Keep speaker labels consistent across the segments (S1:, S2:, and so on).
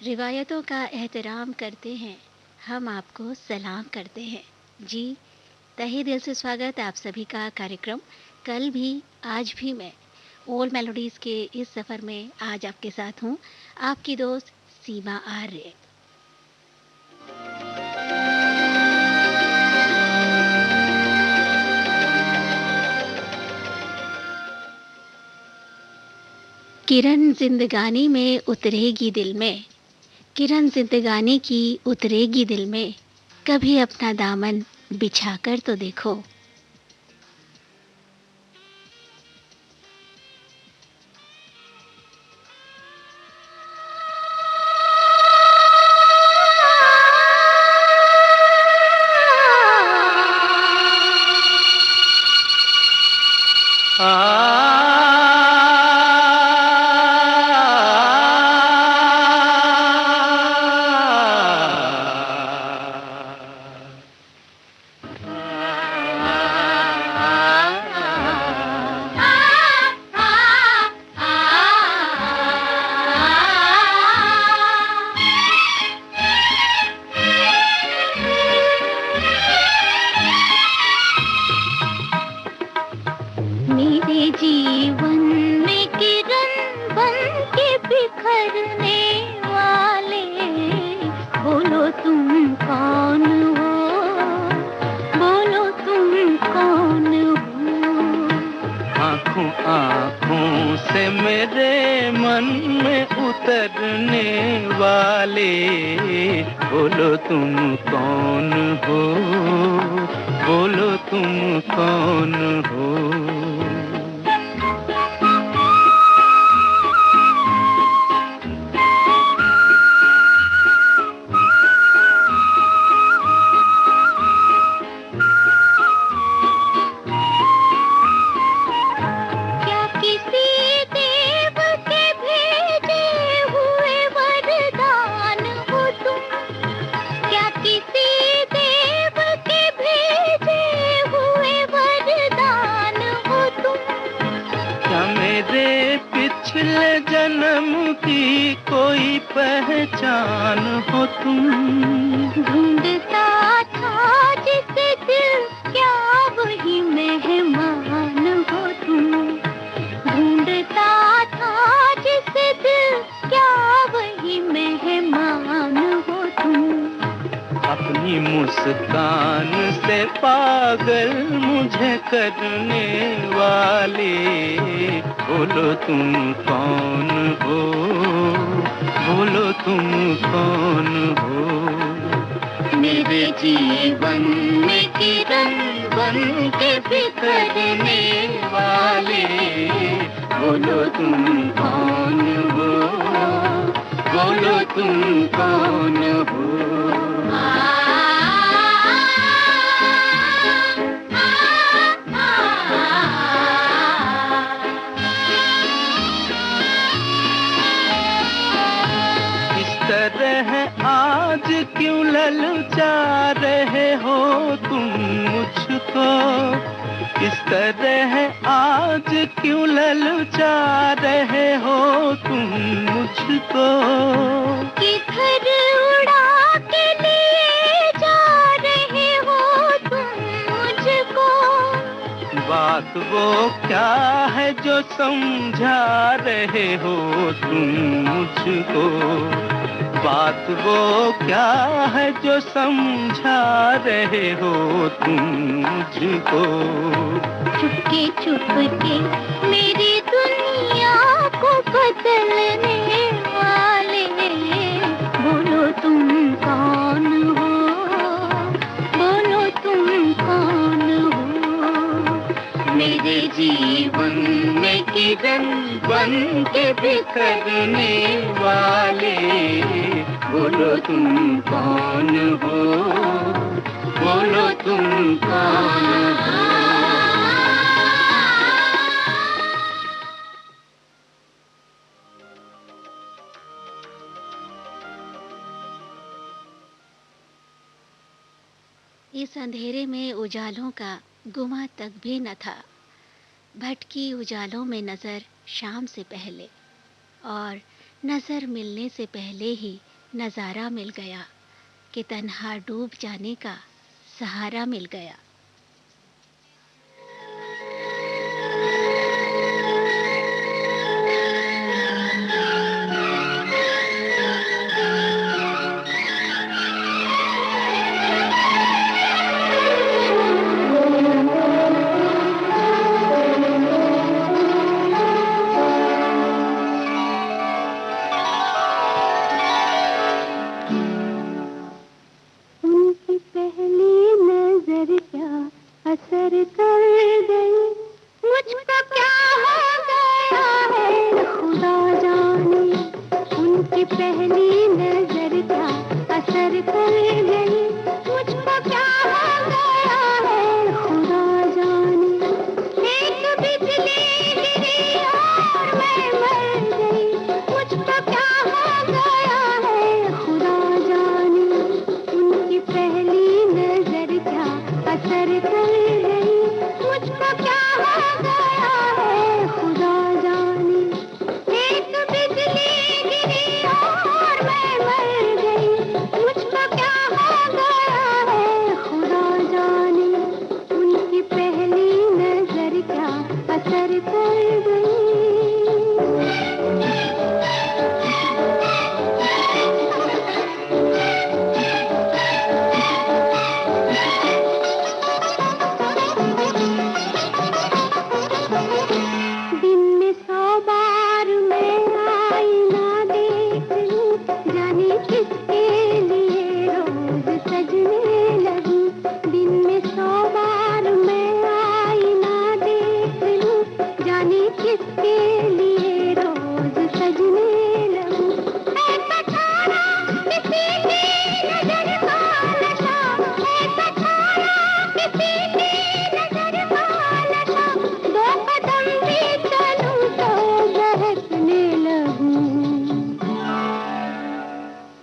S1: रिवायतों का एहतराम करते हैं, हम आपको सलाम करते हैं। जी, तहे दिल से स्वागत आप सभी का कार्यक्रम कल भी, आज भी मैं ओल्ड मेलोडीज़ के इस सफ़र में आज आपके साथ हूँ, आपकी दोस्त सीमा आर्य। किरण ज़िंदगानी में उतरेगी दिल में, किरण ज़िंदगानी की उतरेगी दिल में, कभी अपना दामन बिछा कर तो देखो। मेरे जीवन में किरण बन के बिखरने वाले, बोलो तुम कौन हो, बोलो तुम कौन हो।
S2: आँखों आँखों से मेरे मन में उतरने वाले, बोलो तुम कौन हो, बोलो तुम कौन हो।
S1: क्या किसी देव के भेजे हुए वरदान हो तुम, क्या किसी देव के भेजे हुए वरदान हो तुम।
S2: क्या मेरे पिछले जन्म की कोई पहचान हो तुम।
S1: ढूंढता था जिसे दिल, क्या वही मेहमान हो तुम। ढूंढता था जिसे दिल, क्या वही मेहमान हो तुम।
S2: अपनी मुस्कान से पागल मुझे करने वाले, बोलो तुम कौन हो, बोलो तुम कौन हो। मेरे जीवन में किरण बन के बिखरने वाले, बोलो तुम कौन हो, बोलो तुम कौन हो। इस तरह आज क्यों ललचा रहे हो तुम मुझको, इस तरह आज क्यों ललचा रहे हो तुम मुझको।
S1: किधर उड़ा के लिए जा रहे हो तुम मुझको।
S2: बात वो क्या है जो समझा रहे हो तुम मुझको। बात वो क्या है जो समझा रहे हो तुम मुझको।
S1: चुपके चुपके मेरी दुनिया को बदलने वाले, बोलो तुम कौन हो, बोलो तुम कौन हो।
S2: मेरे जीवन में किरण बन के बिखरने वाले, बोलो तुम कौन हो, बोलो तुम कौन हो।
S1: इस अंधेरे में उजालों का गुमा तक भी न था, भटकी उजालों में नज़र शाम से पहले, और नज़र मिलने से पहले ही नज़ारा मिल गया कि तन्हा डूब जाने का सहारा मिल गया।
S3: उनकी पहली नजर क्या असर कर गई, मुझको क्या हो गया है खुदा जाने। उनकी पहली नजर क्या असर कर गई, मुझको क्या हो गया है खुदा जाने। एक बिजली गिरी और मैं मर गई, मुझको क्या हो गया है खुदा जाने। उनकी पहली नजर क्या असर कर गई, मुझको क्या हो गया है खुदा जाने। एक बिजली गिरी और मैं मर गई, मुझको क्या हो गया है खुदा जाने। उनकी पहली नजर क्या असर कर गई। दिन में 100 बार मैं आईना देख लूं, जाने किसके लिए रोज सजने लगूं। दिन में 100 बार मैं आईना देख लूं, जाने किसके लिए रोज सजने लगूं। ऐसा छाया किसी की नजर का नशा, ऐसा छाया किसी की नजर का नशा। 2 कदम भी चलूं तो बहकने लगूं।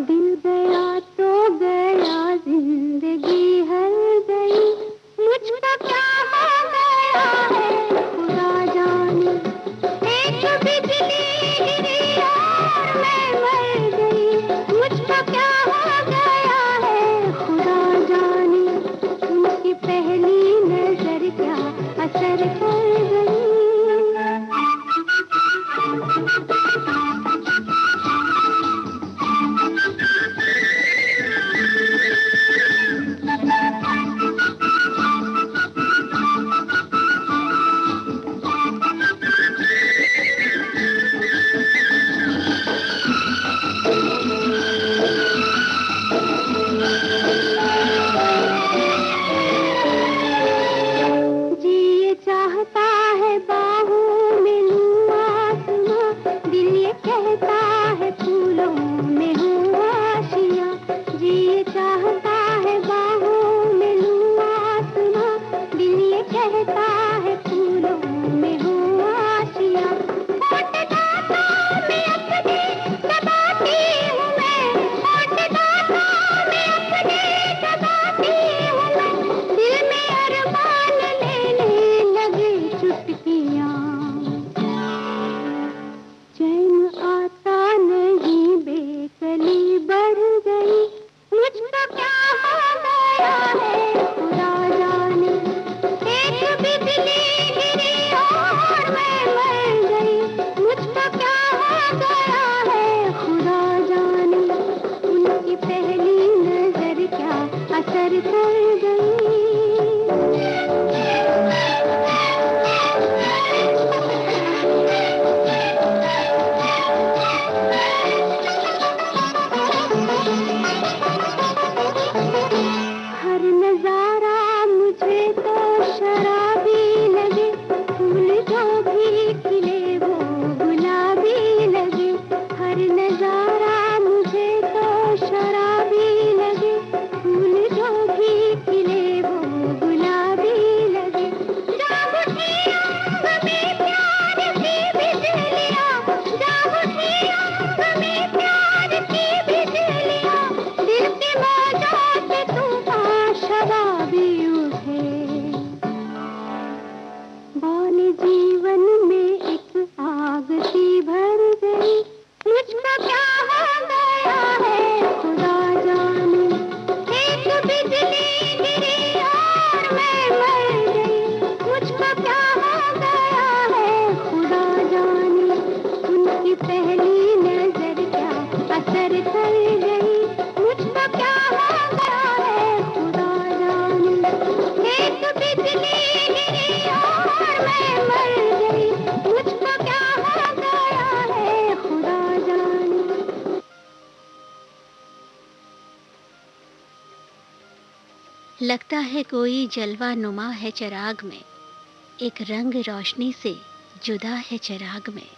S3: दिल गया तो गया, जिंदगी हर गई, मुझको क्या हो गया है खुदा जाने। एक बिजली गिरी और मैं मर गई, मुझको क्या हो गया है खुदा जाने। उनकी पहली नजर क्या असर कर गई। जी ये चाहता है बाहों में लूं आसमां, दिल ये कहता है फूलों में हूँ आशियाँ। जी ये चाहता है बाहों में लूं आसमां, दिल ये कहता है फूलों में हूँ आशियाँ। होठ दांतों में अपने दबाती हूँ मैं, होठ दांतों में अपने दबाती हूँ मैं। दिल में अरमान लेने लगे चुटकियाँ, चैन आता नहीं, बेकली बढ़ गई, मुझको क्या हो गया है खुदा जाने। एक बिजली गिरी और मैं मर गई, मुझको क्या हो गया है खुदा जाने। उनकी पहली नजर क्या असर कर गई। हर नजारा मुझे तो शराबी लगे, फूल जो भी खिले वो गुलाबी लगे। हर नजारा मुझे तो शराबी लगे, फूल जो भी
S1: लगता है कोई जलवा नुमा है चिराग में, एक रंग रोशनी से जुदा है चिराग में।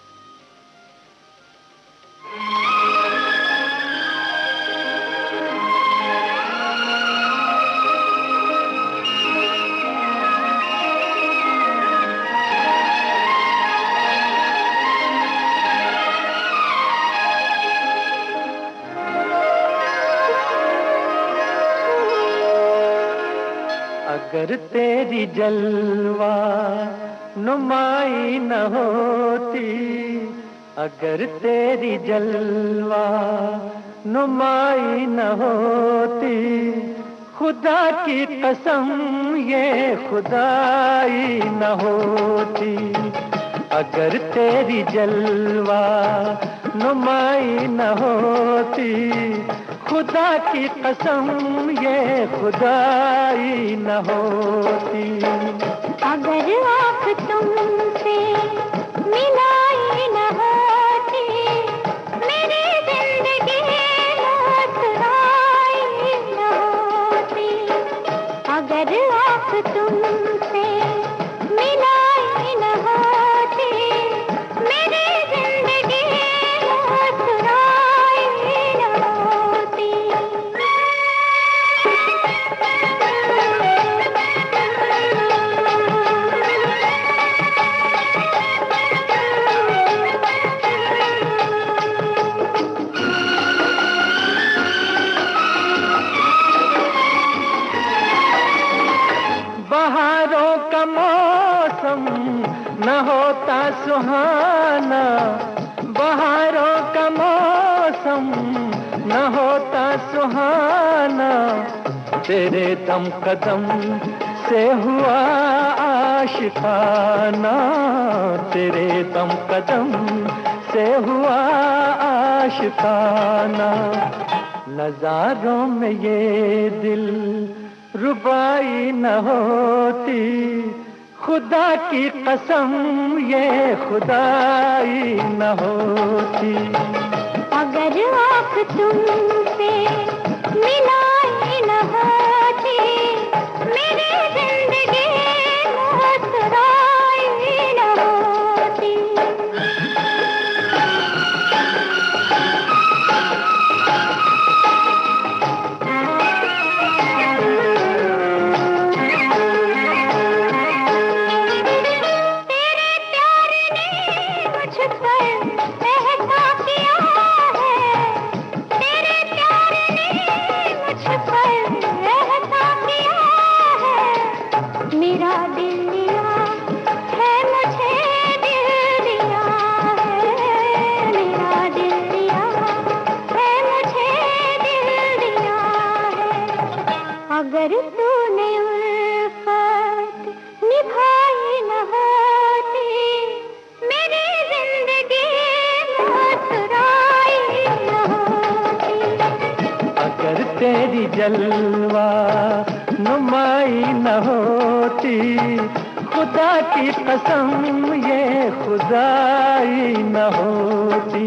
S2: अगर तेरी जलवा नुमाई न होती, अगर तेरी जलवा नुमाई न होती, खुदा की कसम ये खुदाई न होती। अगर तेरी जलवा नुमाई न होती, खुदा की कसम ये खुदाई न होती।
S3: अगर आँख तुमसे मिलाई न होती, मेरी जिंदगी मुस्कुराई न होती। अगर आँख तुमसे मिलाई न होती, मेरी जिंदगी मुस्कुराई न होती।
S2: बहारों का मौसम न होता सुहाना, बहारों का मौसम न होता सुहाना, तेरे दम कदम से हुआ आशिकाना, तेरे दम कदम से हुआ आशिकाना। नजारों में ये दिल रुबाई न होती, खुदा की कसम ये खुदाई न होती।
S3: अगर आँख तुमसे मिलाई न होती, मेरी जिंदगी मुस्कुराई न होती। तेरे प्यार ने मुझ पर एहसा किया है, तेरे प्यार ने मुझ पर एहसा किया है। मेरा दिल दिया है, मुझे दिल दिया है। मेरा दिल दिया है, मुझे दिल दिया है। अगर तूने उल्फत निभाई न होती, मेरी जिंदगी मुस्कुराई न होती।
S2: अगर तेरी जलवा नुमाई न होती, खुदा की कसम ये खुदाई न होती।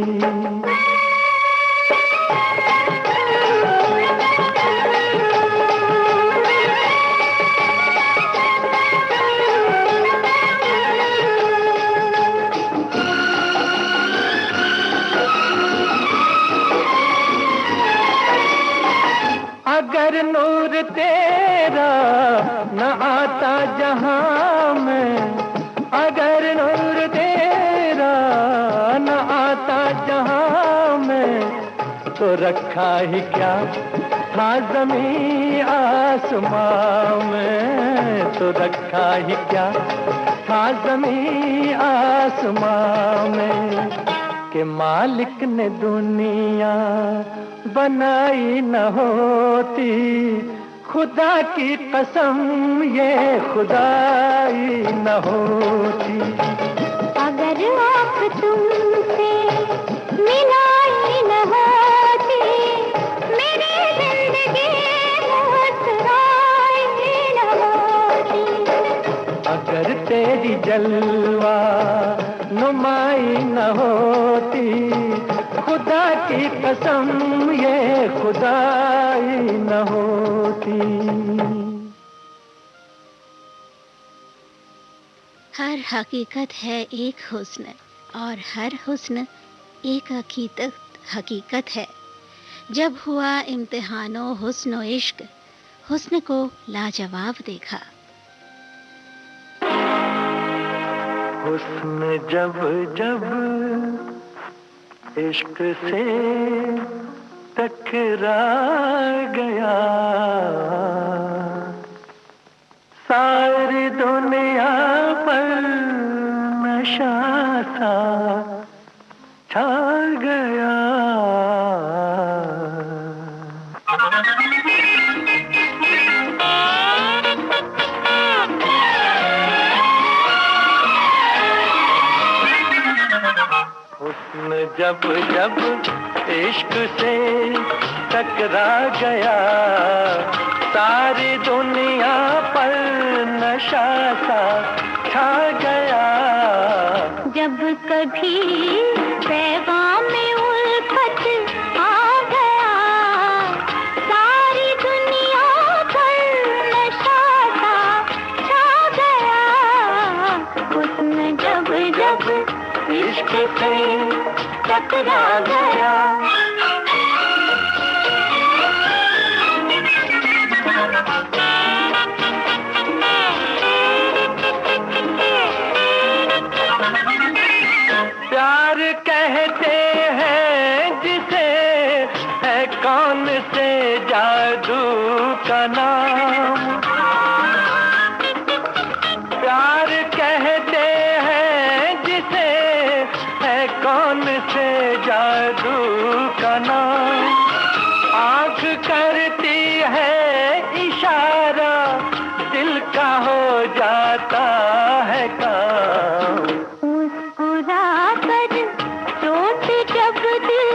S2: अगर नूर तेरा न आता जहां में, अगर नूर तेरा न आता जहां में, तो रखा ही क्या था ज़मीं आसमां में, तो रखा ही क्या था ज़मीं आसमां में। कि मालिक ने दुनिया बनाई न होती, खुदा की कसम ये खुदाई न होती।
S3: अगर आँख तुमसे मिलाई न होती, मेरी जिंदगी मुस्कुराई न होती।
S2: अगर तेरी जलवा नुमाई न होती, खुदा की कसम ये खुदाई न होती।
S1: हर हकीकत है एक हुस्न और हर हुस्न एक हकीकत है। जब हुआ इम्तिहानो हुस्न इश्क, हुस्न को लाजवाब देखा।
S2: हुस्न जब जब इश्क से टकरा गया, सारी दुनिया पर नशा सा छा गया। हुस्न जब जब इश्क से टकरा गया, सारी दुनिया पर नशा सा छा गया।
S3: जब कभी पैगाम में उल्फत आ गया, सारी दुनिया पर नशा सा छा गया। हुस्न जब जब
S2: इश्क से टकरा गया। प्यार कहते हैं जिसे, है कौन से जादू का नाम। प्यार कहते हैं जिसे, है कौन से जादू का नाम। आँख करती है इशारा, दिल का हो जाता है काम।
S3: मुस्कुरा कर चोट जब दिल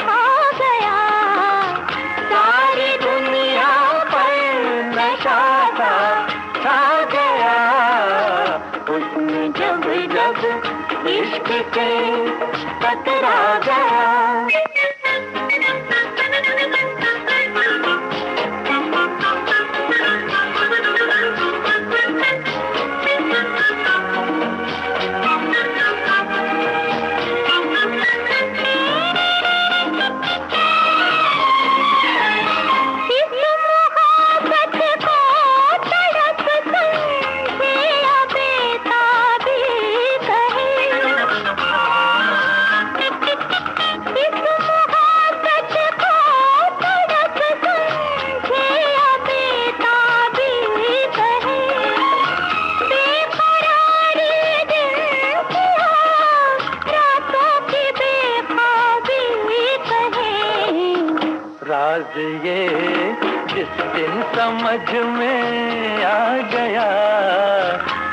S3: खा गया,
S2: सारी दुनिया पर नशा सा छा गया।
S3: हुस्न जब
S2: जब इश्क से टकरा गया। राज ये जिस दिन समझ में आ गया,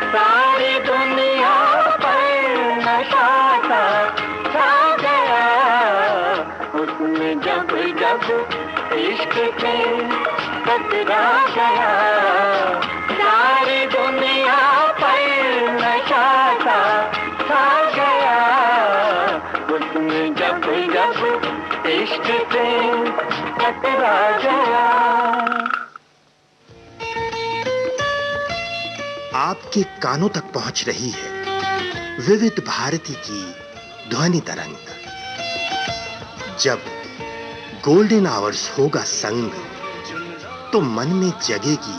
S2: सारी दुनिया पर नशा सा छा गया। हुस्न जब जब इश्क से टकरा गया, सारी दुनिया पर नशा सा छा गया। हुस्न जब जब इश्क से टकरा गया।
S4: आपके कानों तक पहुंच रही है विविध भारती की ध्वनि तरंग। जब गोल्डन आवर्स होगा संग, तो मन में जगेगी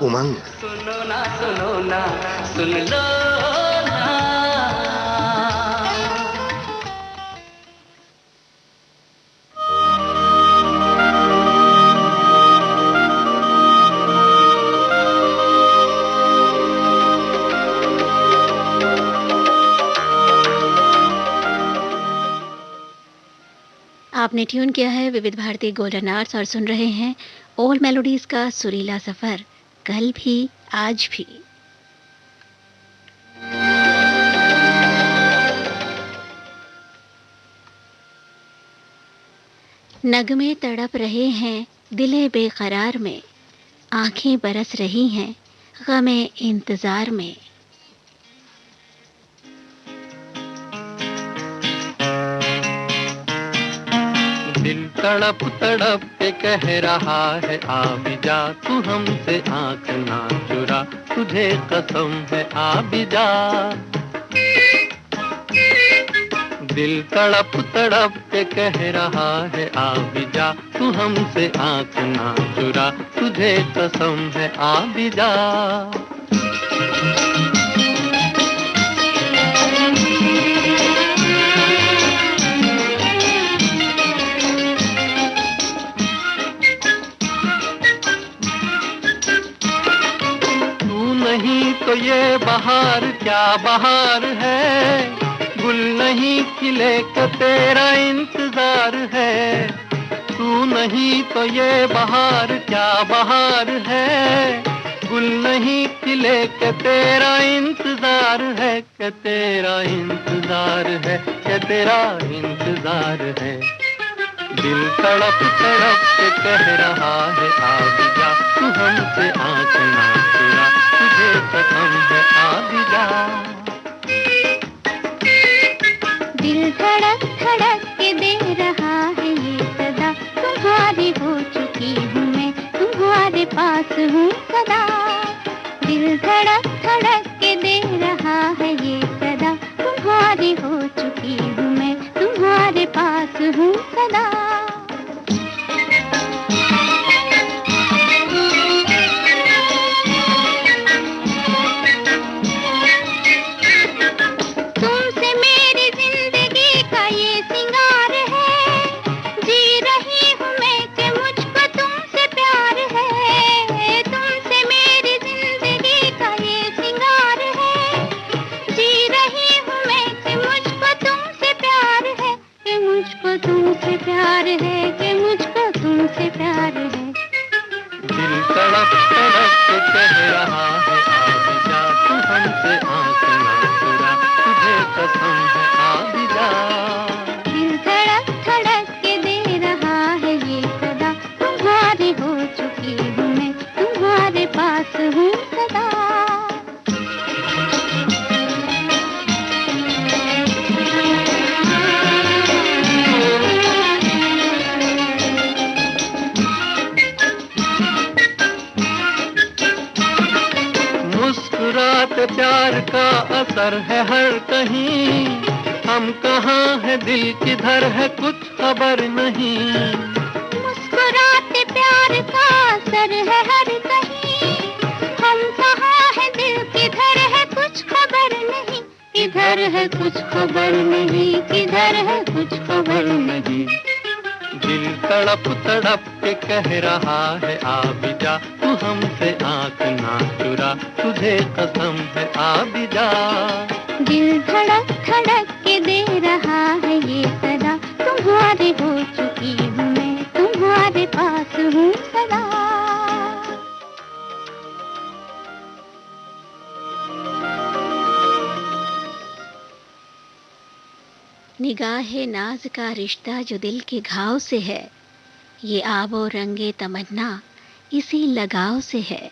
S4: उमंग।
S2: सुनो ना सुन लो ना।
S1: आपने ट्यून किया है विविध भारती गोल्डन आवर्स और सुन रहे हैं ओल्ड मेलोडीज का सुरीला सफर, कल भी आज भी। नगमे तड़प रहे हैं दिले बेकरार में, आंखें बरस रही हैं गमे इंतजार में।
S2: दिल तड़प तड़प के कह रहा है आ भी जा, तू हमसे आंख ना चुरा, तुझे कसम है आ भी जा। दिल तड़प तड़प के कह रहा है आ भी जा, तू हमसे आंख ना चुरा, तुझे कसम है आ भी जा। तू नहीं तो ये बहार क्या बहार है, गुल नहीं खिले का तेरा इंतजार है। तू नहीं तो ये बहार क्या बहार है, गुल नहीं खिले के तेरा इंतजार है, के तेरा इंतजार है, के तेरा इंतजार है। दिल तड़प तड़प के कह रहा है आ भी जा, तू हमसे आंख ना चुरा, तुझे कसम है आ भी जा।
S3: दिल धड़क धड़क के दे रहा है ये सदा, तुम्हारी हो चुकी हूँ मैं, तुम्हारे पास हूँ सदा। दिल धड़क धड़क के दे रहा है ये सदा, तुम्हारी हो चुकी हूँ मैं, तुम्हारे पास हूँ सदा। तुमसे प्यार है कि मुझको तुमसे प्यार है।
S2: दिल तड़प तड़प के कह रहा है आ भी जा, तू हमसे आंख ना चुरा, तुझे कसम है आ भी जा।
S3: दिल धड़क धड़क के दे रहा है ये सदा, तुम्हारी हो चुकी हूँ मैं, तुम्हारे पास हूँ सदा।
S2: मुस्कुराते प्यार का असर है हर कहीं, हम कहाँ है दिल किधर है कुछ खबर नहीं।
S3: मुस्कुराते प्यार का असर है हर कहीं, हम कहाँ है दिल किधर है कुछ खबर नहीं। किधर है कुछ खबर नहीं, किधर है कुछ खबर नहीं।
S2: दिल तड़प तड़प के कह रहा है आ भी जा, तू हमसे आंख ना चुरा, तुझे कसम है आ भी जा।
S3: दिल धड़क धड़क के दे रहा है ये सदा, तुम्हारी हो चुकी हूँ मैं, तुम्हारे पास हूँ सदा।
S1: निगाहे नाज का रिश्ता जो दिल के घाव से है, ये आबो रंगे तमन्ना इसी लगाव से है।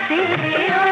S3: से ओ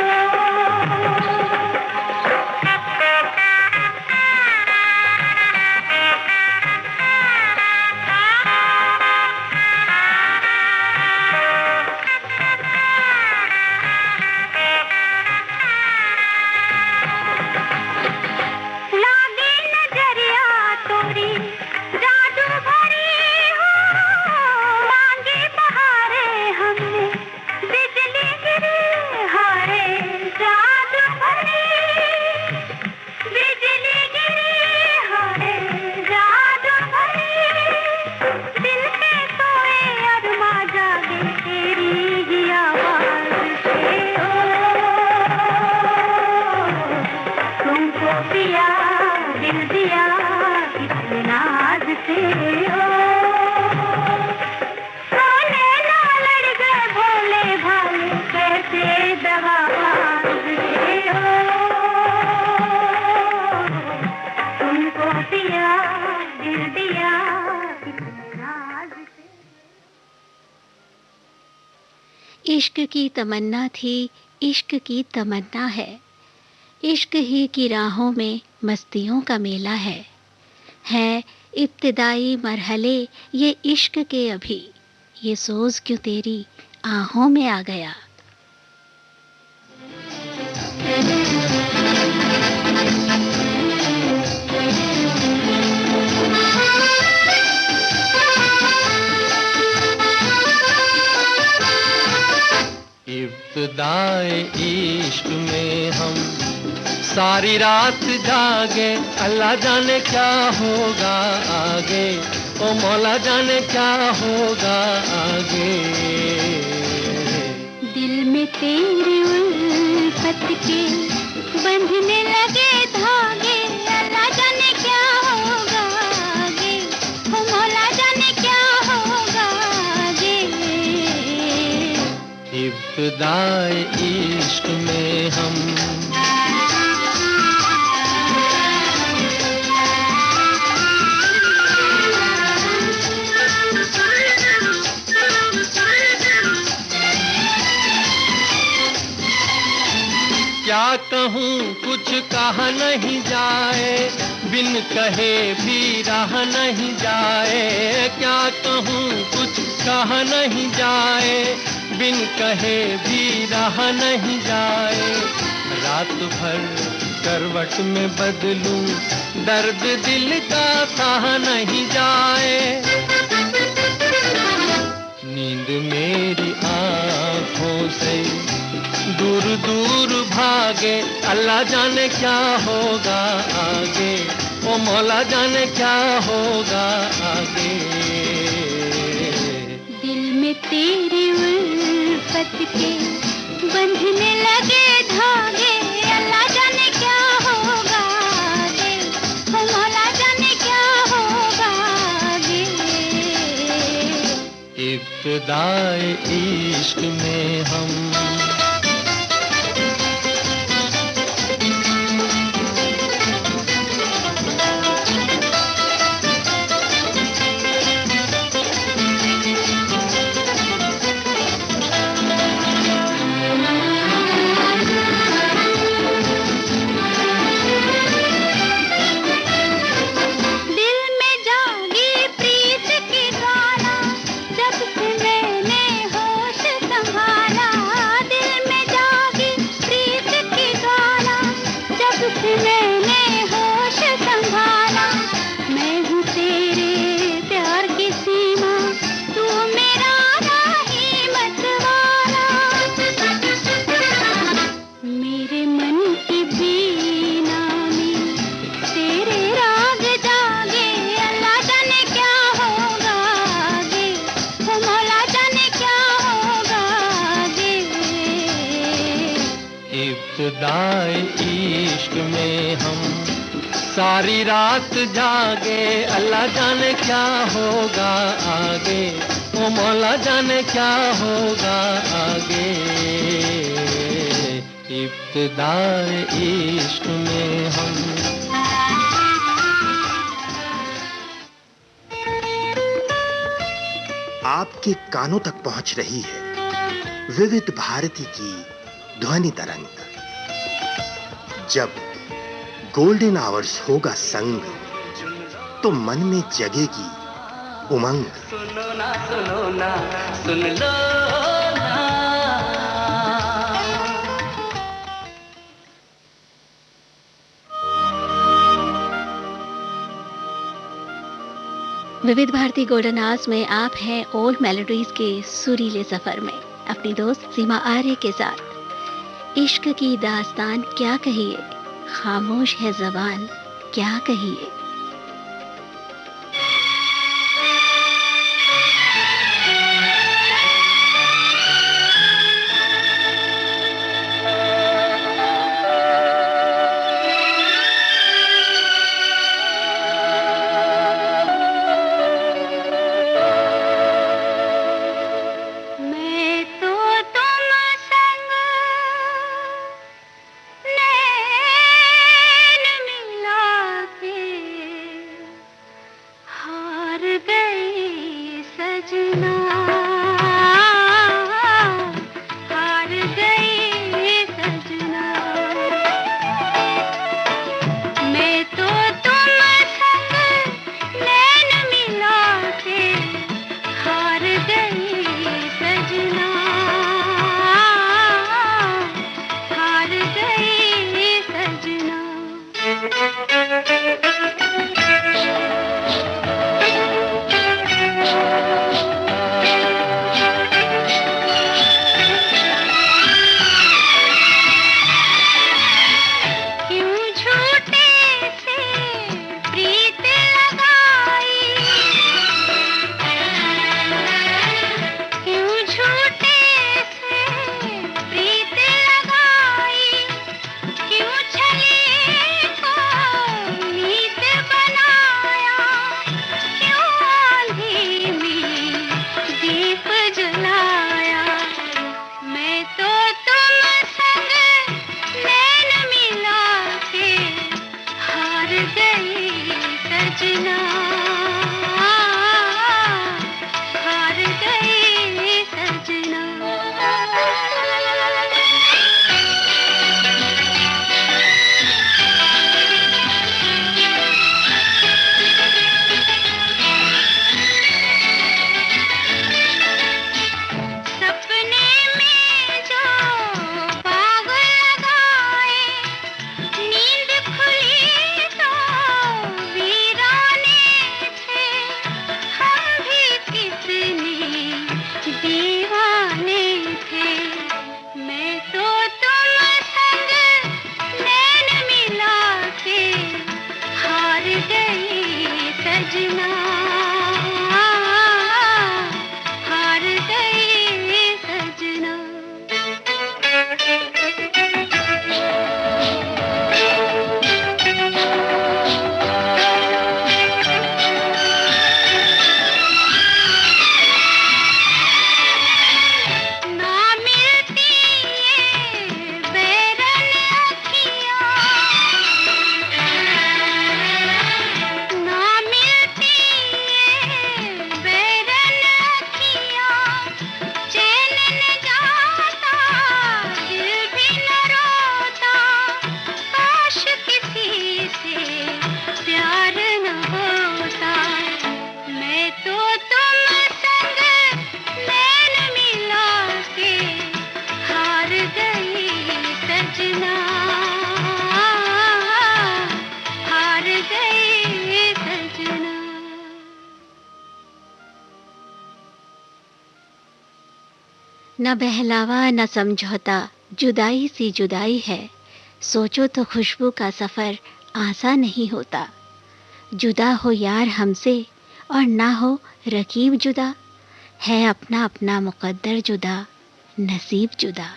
S1: इश्क की तमन्ना थी, इश्क की तमन्ना है, इश्क ही की राहों में मस्तियों का मेला है इब्तिदाई मरहले ये इश्क के अभी, ये सोज क्यों तेरी आहों में आ गया।
S2: इब्तिदाए इश्क में हम सारी रात जागे, अल्लाह जाने क्या होगा आगे, ओ मौला जाने क्या होगा आगे।
S3: दिल में तेरी उल्फत के बंधने लगे धागे, अल्लाह जाने क्या होगा आगे, ओ मौला जाने क्या होगा आगे।
S2: इब्तिदाए इश्क में हम क्या कहूँ कुछ कहा नहीं जाए, बिन कहे भी रहा नहीं जाए। क्या कहूँ कुछ कहा नहीं जाए, बिन कहे भी रहा नहीं जाए। रात भर करवट में बदलूं, दर्द दिल का सहा नहीं जाए। नींद मेरी आँखों से दूर दूर भागे, अल्लाह जाने क्या होगा आगे, ओ मौला जाने क्या होगा आगे।
S3: दिल में तेरी उल्फत के बंधने लगे धागे, अल्लाह जाने क्या होगा आगे, ओ मौला जाने क्या होगा आगे।
S2: इब्तिदाए इश्क में हम इब्तिदाए इश्क में हम सारी रात जागे, अल्लाह जाने क्या होगा आगे, ओ मौला जाने क्या होगा आगे। इब्तिदाए इश्क में हम
S4: आपके कानों तक पहुंच रही है विविध भारती की ध्वनि तरंग। जब गोल्डन आवर्स होगा संग, तो मन में जगेगी उमंग।
S2: सुनो ना सुन लो ना।
S1: विविध भारती गोल्डन आवर्स में आप हैं ओल्ड मेलोडीज के सुरीले सफर में अपनी दोस्त सीमा आर्य के साथ। इश्क की दास्तान क्या कहिए, खामोश है ज़बान क्या कहिए। न बहलावा न समझौता, जुदाई सी जुदाई है। सोचो तो खुशबू का सफ़र आसान नहीं होता। जुदा हो यार हमसे और ना हो रकीब जुदा, है अपना अपना मुक़द्दर जुदा, नसीब जुदा।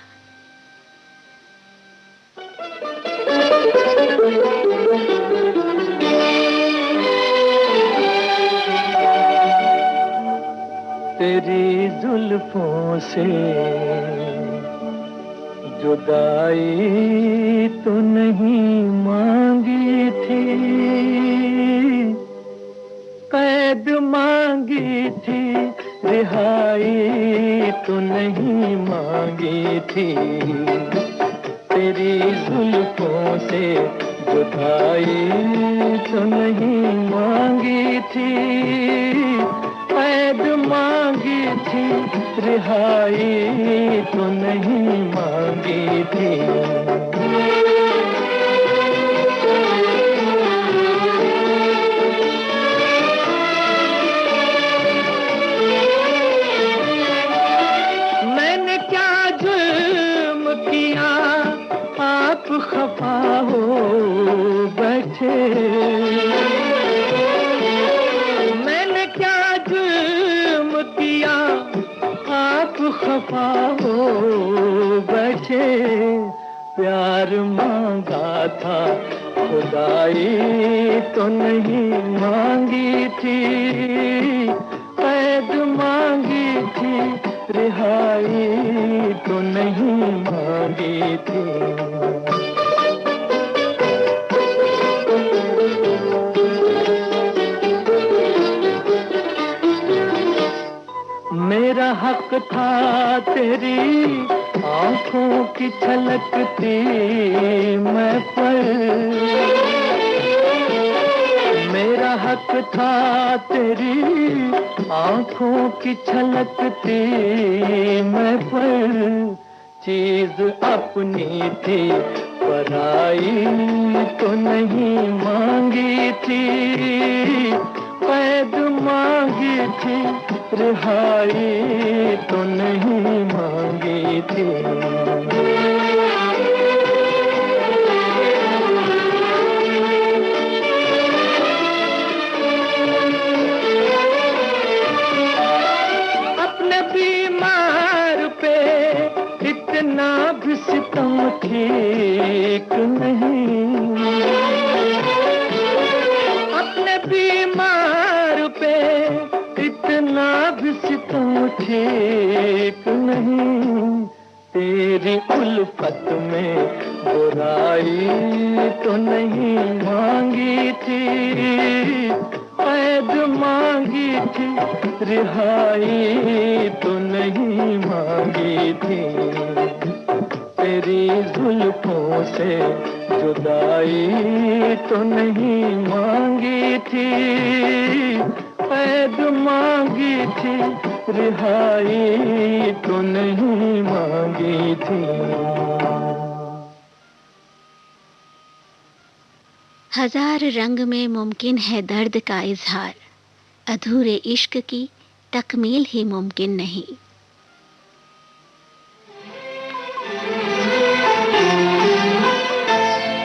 S2: तेरी जुल्फों से जुदाई तो नहीं मांगी थी, कैद मांगी थी, रिहाई तो नहीं मांगी थी। तेरी जुल्फों से जुदाई तो नहीं मांगी थी, कैद मांगी थी, रिहाई तो नहीं मांगी थी। मैंने क्या जुल्म किया आप खफा हो बैठे, मैंने क्या जुल्म किया आप खफा हो बैठे। प्यार मांगा था खुदाई तो नहीं मांगी थी, कैद मांगी थी, रिहाई तो नहीं मांगी थी। मेरा हक था तेरी आंखों की छलकती मैं पर, मेरा हक था तेरी आंखों की छलकती मैं पर। चीज अपनी थी पराई तो नहीं मांगी थी, कैद मांगी थी, रिहाई तो नहीं मांगी थी। अपने बीमार पे इतना भी सितम ठीक नहीं, अपने बीमार पे इतना भी सितम ठीक नहीं। तेरी उल्फत में बुराई तो नहीं मांगी थी, कैद मांगी थी, रिहाई तो नहीं मांगी थी। तेरी जुल्फों से जुदाई तो नहीं मांगी थी, कैद मांगी थी, रिहाई तो नहीं मांगी थी।
S1: हजार रंग में मुमकिन है दर्द का इजहार, अधूरे इश्क की तकमील ही मुमकिन नहीं।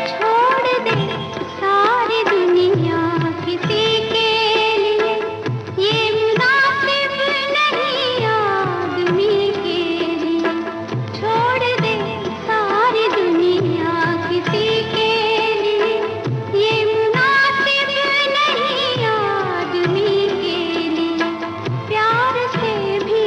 S3: छोड़ दे सारी दुनिया किसी के लिए, ये मुनासिब नहीं आदमी के लिए। छोड़ दे सारी दुनिया किसी के लिए, ये मुनासिब नहीं आदमी के लिए। प्यार से भी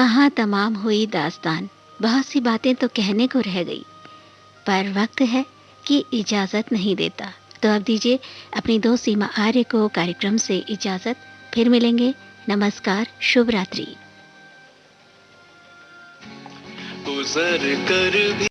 S1: कहाँ तमाम हुई दास्तान, बहुत सी बातें तो कहने को रह गई, पर वक्त है कि इजाज़त नहीं देता। तो अब दीजिए अपनी दोस्त सीमा आर्य को कार्यक्रम से इजाज़त। फिर मिलेंगे। नमस्कार, शुभ रात्रि।
S2: गुजर कर भी